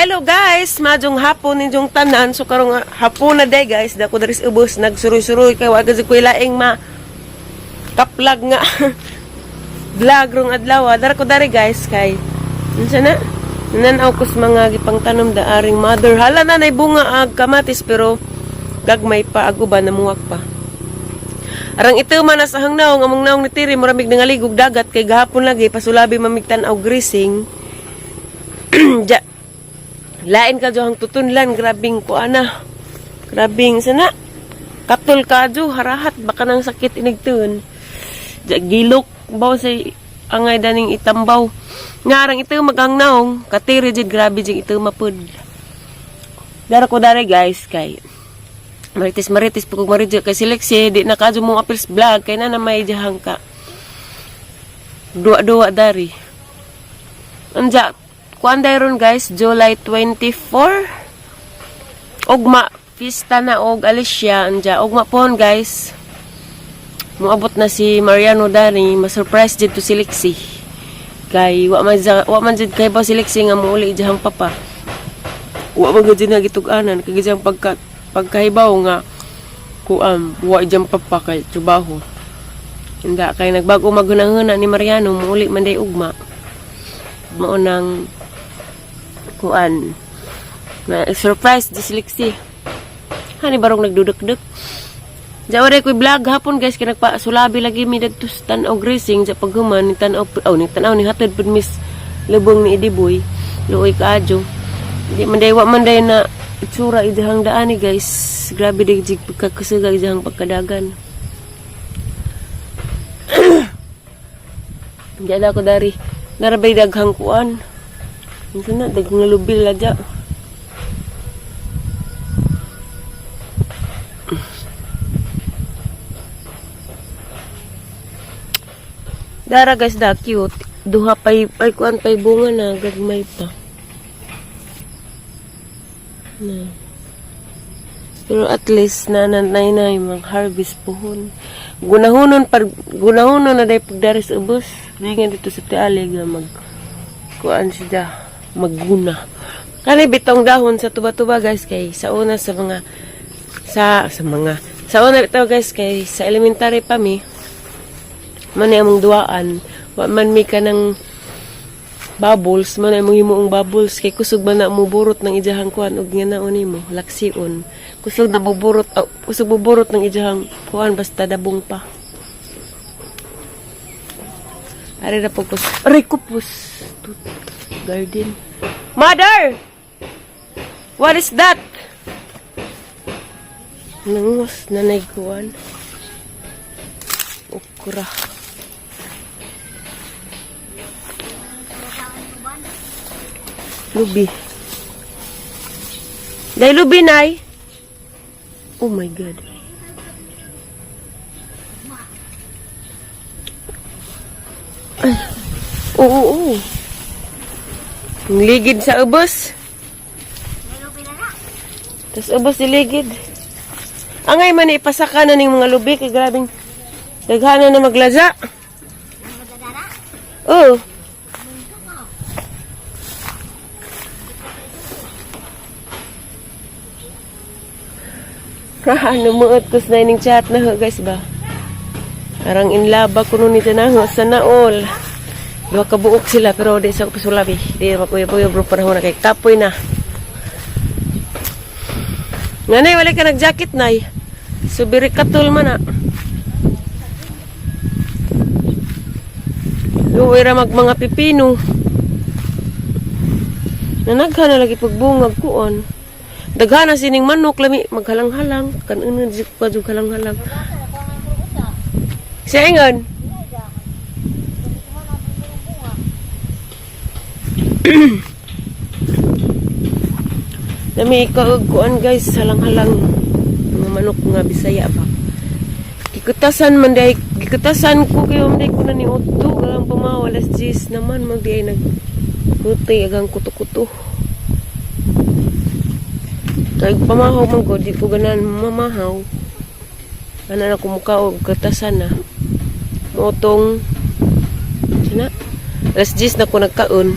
Hello guys, madjong hapon ninyong tanan. So karong hapon na day guys, dako daris ubos nagsuroy-suroy kay wa gid ko ilaing ma kaplag nga vlog rong adlaw. Dara ko dari guys kay unsa na nanaw ko sa mga gipangtanom da aring mother. Hala na nay bunga ag kamatis pero gagmay pa aguban namuwak pa. Arang ito man sa hangnaw among naong ni Tiri muramig nangaligog dagat kay gahapon lagi pasulabi mamigtan-aw grising. Ja lain ka jo hang tutunlan, grabing ko ana. Grabing sana. Katul ka jo harahat baka nang sakit inigtun. Gilok baw say angay daning itambaw. Ngarang ito magangnaong katiri jud grabe jud ito mapud. Dara ko dare guys kay maritis pugog maridyo kay Lexie di na kadyo mong apils vlog kay na may jahang ka. Dua dari. Anja kuanday ron guys, July 24. Ugma, pista na og Alicia. Anja, ugma pohon guys. Muabot na si Mariano Dari. Ma-surprise dito si Lexie. Kay, wa man dyan kay ba si Lexie nga muuli dyan papa. Wa man dyan nga gituganan. Kay dyan pagkahibaw nga wa dyan papa kay tubaho. Hindi, kay nagbago magunang-huna ni Mariano. Muuli man day ugma. Maunang kuan na surprise di Lexie. Hani barong nagduduk-duk. Jawa day ko vlog hapon guys kay nagpa-sulabi lagi mi dagtos tan-aw grising sa paghuman ni tan-aw ni hatod pud Miss lubong ni Idiboy. Luoy kaadyo. Di man day wa man day na itsura idahang daani guys. Grabe day jig pagkakasuga idahang pagkadagan. Diyan ako dari narabay daghang kuan. Ito na, dagang nalubil na dyan. Dara guys, da cute. Duha pay kuan pay bunga na, gagmay pa. Na. Pero at least nanay na yung mag-harvest pohon. Gunahunon na dahil pagdaris ubos. Ringan dito sa tialig na kuan siya. Magguna. Kani bitong dahon sa tuba-tuba guys kay sa una sa una bitaw guys kay sa elementary pa mi man among duaan wa man mi kanang bubbles man among himuong bubbles kay kusog man na muburot ng ijahang kuan ug nga naon nimo laksion kusog buburot ng ijahang kuan basta dabong pa ari na pugos aray kupus garden. Mother! What is that? Nangos na naiguan. Okra. Lubi. Day lubi, nay. Oh my God. Ay. Oo. Ligid sa ubos. Tapos ubos iligid. Angay man ipasaka na ning mga lubi kay grabing daghana na maglaza. Oh. Numuot ko sa ning chat na guys ba. Arang inlaba kuno ni tanaho sa naol. Dua kabuok sila pero di sa pasulabi. Di mapuyo-puyo bro panahon na kay kapoy na. Nganay wala ka nag-jacket nay. Subiri katul man na. Luwi ra mga pipino. Nanaghan na lagi pagbungag kuon. Daghana sining manok lami maghalang-halang kan uno di pa jud halang-halang. Saingon. Dami kuan guys halang-halang mga manok nga Bisaya pa. Gikutasan ko kayo manday ko na ni Otto galang pamawalas jis naman magdi ay nagutay agang kuto-kuto. Kay pamahaw man ko di ko ganan mamahaw. Ana na kumuka og katasan na. Motong sana. Alas jis na ko nagkaon.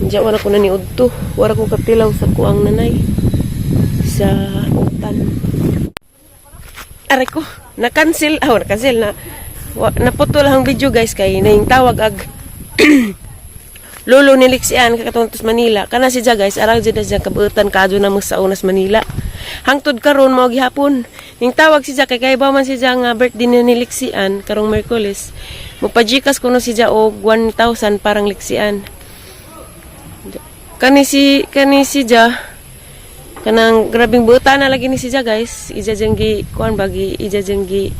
Diya wala ko na ni udto. Wala ko katilaw sa kuang nanay. Sa utan. Aray ko. Na-cancel. Na-cancel na. Naputol ang video guys kay na yung tawag ag lolo ni Lixian kakatuntos Manila. Kana si Diya guys. Arang dyan na siya kabuutan kaadyo na mo sa unas Manila. Hangtod karon mo gihapon. Ning tawag si Diya kay kaibaw man si Diya nga birthday ni Lixian karong Miyerkules. Mupajikas kuno si Diya og 1,000 parang Lixian. Kani si Diya kanang grabing buta na lagi ni si Diya guys. Ija jenggi kuan bagi ija jenggi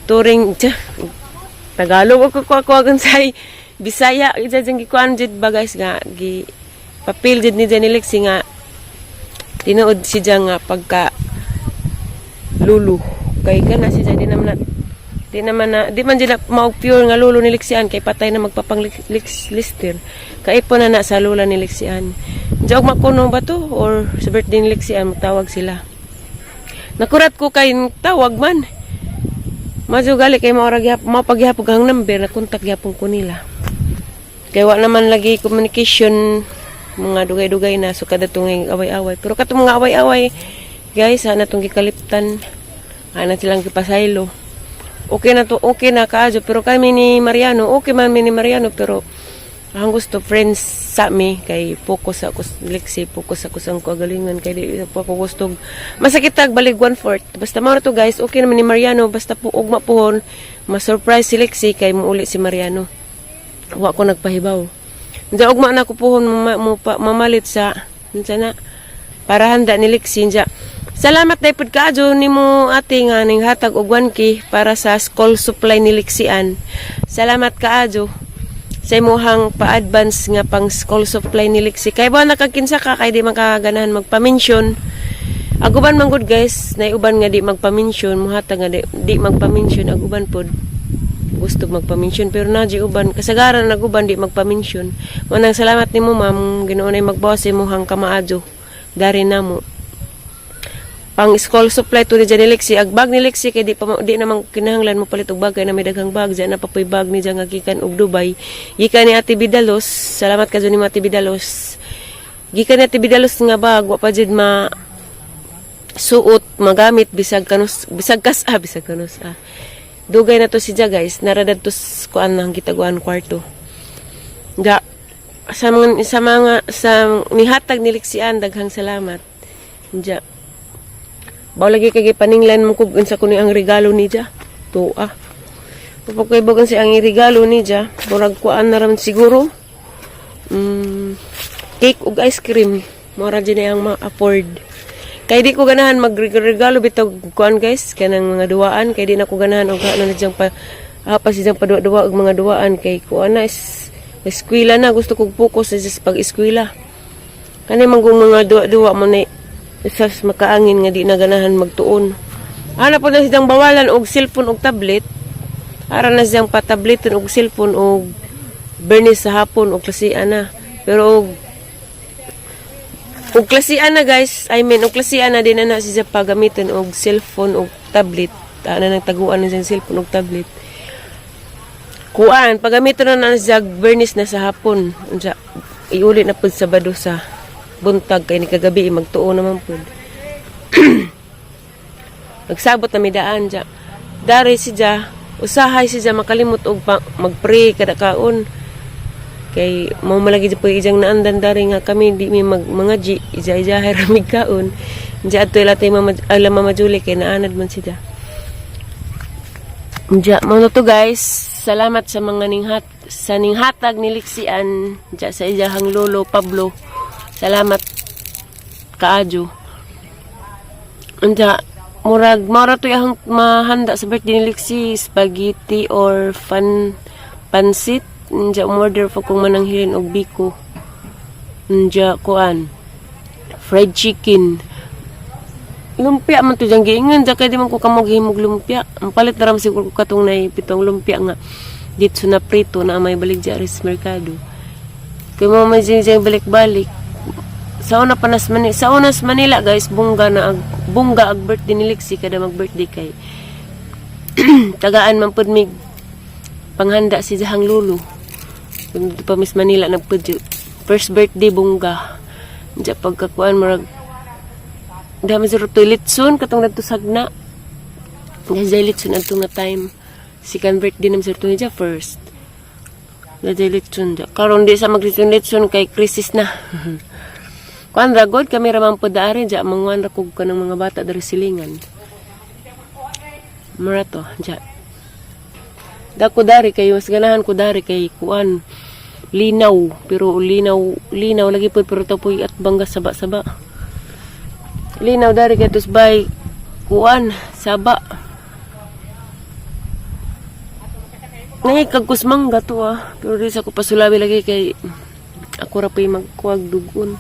turing Tagalog ako kuwagan say Bisaya ija jenggi kuan jud ba guys nga gi papel jud ni Jenny Lexi nga tinuod si Diya nga pagka lulu kay kana si Diya di man dila mao pure nga lolo ni Lixian kay patay na magpapang lister kay po na sa lola ni Lixian. Diya og makuno ba to or sa birthday ni Lixian matawag sila. Nakurat ko kay tawag man. Madyo gali kay mapaghihapog ang number na kontak gyapon ko nila. Kay wa naman lagi communication mga dugay-dugay na so kada tunging away-away. Pero katong mga away-away guys ana tong gikaliptan. Ana silang gipasaylo. Okay na to, okay na kaadyo. Pero kami ni Mariano, okay man ni Mariano, pero ang gusto, friends sa mi, kay focus ako, Lexi, focus ako sa kagalingan, kay di po ako gusto, masakit balik 1/4. Basta mo to guys, okay naman ni Mariano, basta po, ugma pohon, ma-surprise si Lexi, kay muuli si Mariano. Wa ko nagpahibaw. Hindi, ugma na ko pohon, mamalit sa, na, para handa ni Lexi, dya. Salamat na ipod kaadyo ni mo ating ning hatag og 1K para sa school supply ni Lixian. Salamat kaadyo sa imuhang pa-advance nga pang school supply ni Lixi. Kay ba nakakinsa ka kay di makaganahan magpa-mention. Aguban man gud guys, na uban nga di magpa-mention, muhatag nga di magpa-mention aguban pod. Gusto magpa-mention pero na di uban kasagaran naguban di magpa-mention. Manang salamat nimo ma'am, ginuunay magbawas imuhang kamaadyo. Dari namo. Pang school supply to ni Lexi, ag bag ni Lexi kay di naman kinahanglan mo palit og bag kay na may daghang bag diyan na papoy bag ni Diya nga gikan og Dubai. Gikan ni Ate Bidalos, salamat kadto ni Ate Bidalos. Gikan ni Ate Bidalos nga bag wa pa jud ma suot magamit bisag kanus. Dugay na to si Diya guys, naradad to kuan nang gitaguan kwarto. Da sa nihatag ni Lixian daghang salamat. Diya. Baw lagi kay paninglan mo kung unsa kuno ang regalo ni Diya. Tuwa. Kapag bagan si ang regalo ni Diya, murag kuan na ram siguro. Cake ug ice cream. Mura din ang ma-afford. Kay di ko ganahan magregalo bitog kuan guys, kanang mga duwaan kay di na ko ganahan og ano na diyang pa si diyang padua-dua og mga duwaan kay kuan na eskwela na gusto kog focus sa pag-eskwela. Kani man mga duwa-duwa mo na isas makaangin nga di na ganahan magtuon. Ana po na siyang bawalan og cellphone og tablet. Ara na siyang patableton og cellphone og bernis sa hapon og klasian na. Pero og klasian na guys, og klasian na din na siya pagamiton og cellphone og tablet. Ana nang taguan na siyang cellphone og tablet. Kuan, pagamiton na siya bernis na sa hapon. Unsa iuli na pud Sabado sa buntag kay ni kagabi magtuo naman pud. Nagsabot na midaan Diya. Dari si Diya, usahay si Diya makalimot og magpray kada kaon. Kay mao malagi po ijang naandan dari nga kami di mi mga ji ija ramig kaon. Diya adto latay Mama Julie kay naanad man si Diya. Diya mao to guys. Salamat sa mga ninghatag ni Lixian Diya sa iyahang lolo Pablo. Salamat kaadyo. Anda mura to yung mahanda sa birthday ni Lexi, spaghetti or pansit. Anda umorder po kung manang hirin og biko. Anda kuan fried chicken. Lumpia man to diyang giingan. Anda kaya di man ko kamog himog lumpia. Ang palit na ram siguro ko katong na pitong lumpia nga dito na prito na may balik dyan rin sa merkado. Kaya mo may diyang balik-balik. Sa unas Manila guys, bungga ag birthday ni Lexi kada mag-birthday kay tagaan man pud mig panghanda si Diyahang lolo. Kung pa Miss Manila nagpudyo first birthday bungga. Diya pagkakuan marag dami sa toilet soon katong nagtusagna. Diya litson adto nga time. Second birthday nam sir to niya first. Diya litson diya. Karon di sa magritson kay krisis na. Kuan ra god kami ra man pod daari diya manguan ra kog kanang mga bata dari silingan. Mara to diya. Dako dari kay mas ganahan ko dari kay kuan linaw pero linaw lagi pod pero tapoy at bangga saba. Linaw dari kay tusbay kuan saba. Ngay kagkusmangga to pero di sa ko pasulabi lagi kay ako ra pay magkuag dugon.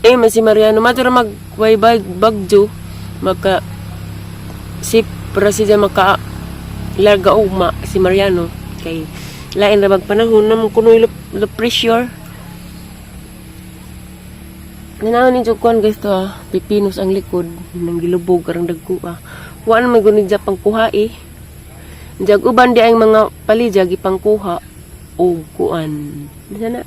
Mas si Mariano matira magway bagjo maka si President maka larga ugma si Mariano kay lain ra magpanahon na kuno lo pressure. Nanaw ni Jokon guys to pipinos ang likod nang gilubog karang dagko Kuan may gunid ja pangkuhai. Jag uban di ang mga palija gipangkuha og kuan. Sana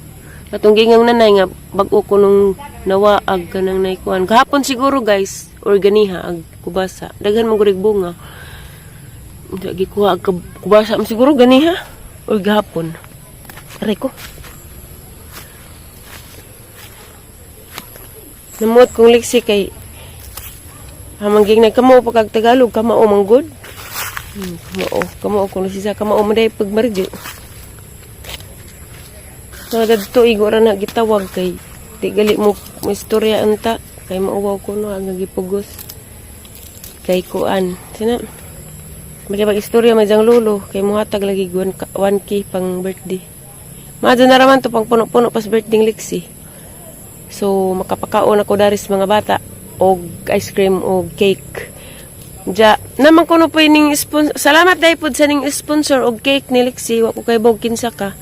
katong gingang nanay nga bag-o ko nung nawaag kanang nay kuan. Kahapon siguro guys or ganiha ag kubasa. Daghan man gurig bunga. Lagi kuha ag kubasa man siguro ganiha or gahapon. Aray ko. Namuot kong liksi kay hamangging na kamao pag Tagalog kamao manggod. Kamao kung siya kamao man day pagmarjo. So dadto igo ra na gitawag kay di gali mo istorya anta kay mauwaw ko no ang gipugos. Kay kuan sina magibag istorya majang lolo kay muhatag lagi 1K pang birthday. Madyo na raman to pang puno-puno pas birthday liksi. So makapakaon ako daris mga bata og ice cream og cake. Ja, naman ko no po ning sponsor. Salamat dai pud sa ning sponsor og cake ni Lexi. Wa ko kay bog kinsa ka.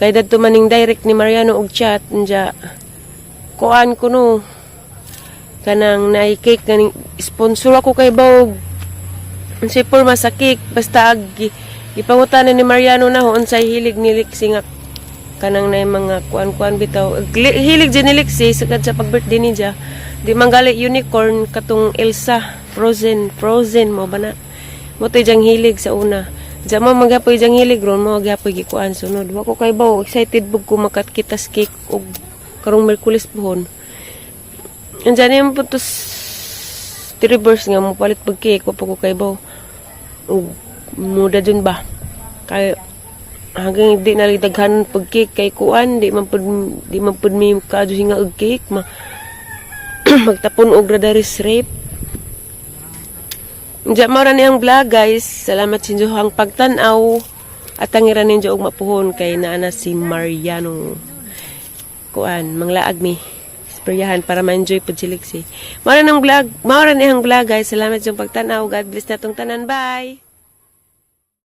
Kay dadto maning direct ni Mariano og chat ja. Kuan ko no. Kanang naay cake kaning sponsor ako kay bog. Unsay porma sa cake basta ag ipangutanan ni Mariano na unsay hilig ni Lexi nga kanang naay mga kuan-kuan bitaw. Hilig din ni Lexi sagad sa pag-birthday niya. Di manggali unicorn katong Elsa. Frozen mo ba na? Mo to jang hilig sa una. Diyan mo magapoy jang hilig ron moagapoy gikuan sunod. Wa ko kay baw excited bug ko makatkitas cake og karong Merkulis pohon. Andiyan yung putos reverse nga mo palit pag cake wa ko kay baw. Og muda dun ba? Kay hanggang di na daghan pag cake kay kuan di man pud mi kadto hinga og cake magtapon og radaris rape. Diyan mo rin yung vlog guys. Salamat sa inyong pagtanaw. At tangiran ninyo og mapuhon kay naana si Mariano. Kuan, manglaag mi. Sprayahan para ma-enjoy po si Lexi. Mara ng vlog guys. Salamat sa inyong pagtanaw. God bless na tong tanan. Bye!